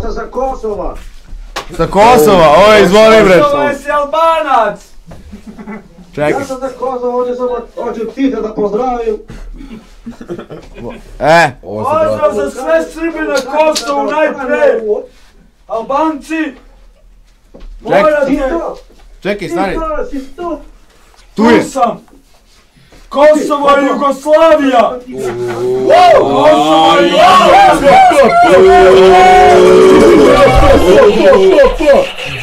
sam sa Kosova. Sa Kosova, oj, izvoli bre. Kosova si Albanac! Čekaj. Ja sam sa Kosova, ovdje samo hoću Tita da pozdravim. Pozdrav za sve Srbi na Kosovu najpre! Albanci! Morate! Čekaj, stani. Tita, si tu? Tu je. Tu sam! Kosovo je Jugoslavija! Kosovo je Jugoslavija!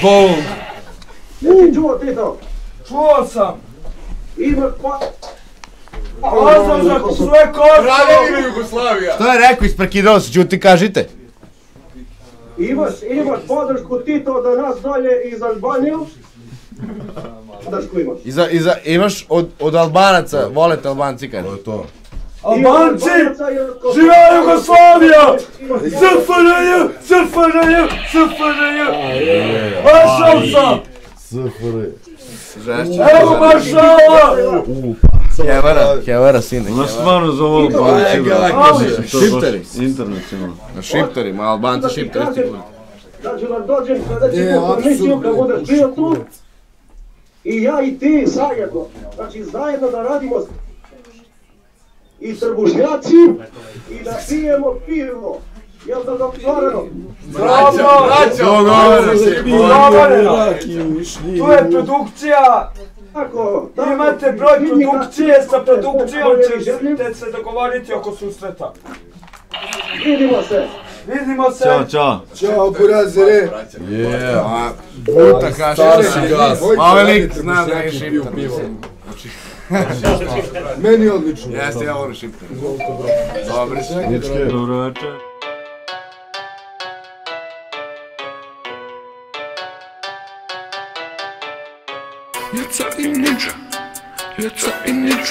Bum. Jesi čuo Tito? Čuo sam! Imaš pa... Pozdrav za sve Kosovo! Kraljevina Jugoslavija! Što je rekao, isprekidao se, čuti, kažite. Imaš podršku Tito da nas dalje iz Albaniju? Podršku imaš. Imaš od Albanaca, volete Albanci kaže. To je to. Albanci! Živela Jugoslavija! SFRJ! SFRJ! SFRJ! Maršal sam! Evo maršala! Kjevara sine, Ono stvarno za ovo Albanci, Šiptari. internacionalno. Na Šiptarima, Albanci Šiptari ti budu. Da ću nam dođem kada ćemo permisiju kad budeš bio tu. I ja i ti zajedno. Znači zajedno da radimo i srbušnjaci i da pijemo pivo. Jel da dogovoreno? Dogovoreno! Tu je produkcija! Tako, Imate broj produkcije, sa produkcijom ćete se dogovoriti oko susreta. Vidimo se! Vidimo se! Ćao, čao. Ćao, burazere! Puta kaže. Ovaj lik zna da je Šiptar. Meni odlično. Jeste, ja volim Šiptar. Dobre se. Dobro večer. Juca i Ninja.